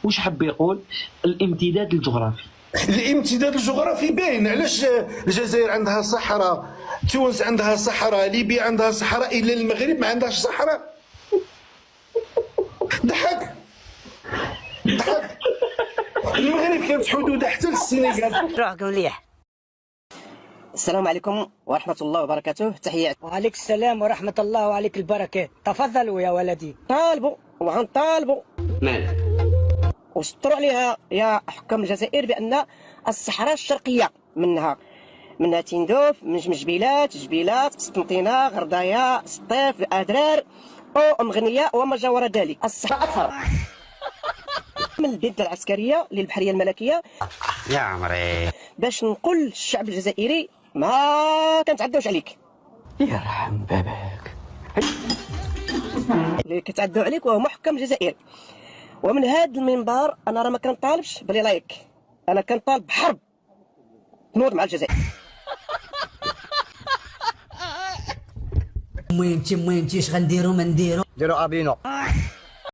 واش حب يقول؟ الامتداد الجغرافي. الامتداد الجغرافي باين. علاش الجزائر عندها صحراء، تونس عندها صحراء، ليبيا عندها صحراء، الا المغرب ما عندهاش صحراء؟ ضحك. المغرب كانت حدودها حتى للسنغال. روحكم مليح. السلام عليكم ورحمة الله وبركاته. تحيات. وعليك السلام ورحمة الله وعليك البركات. تفضلوا يا ولدي. طالبوا وغنطالبوا مالك؟ وسطروا عليها يا حكام الجزائر بأن الصحراء الشرقية منها تندوف، جبيلات، قسطنطينة، غردايا، سطيف، أدرار أو مغنية وما جاور ذلك. الصحراء أكثر من البلدة العسكرية للبحرية الملكية يا عمري باش نقول للشعب الجزائري ما كنتعداوش عليك. يرحم باباك. اللي كتعداو عليك وهما حكام الجزائر. ومن هذا المنبر انا راه ما كنطالبش بلي لايك، انا كنطالب بحرب تنوض مع الجزائر. وين انتي اش غنديرو ما نديرو؟ ديروا ابينو.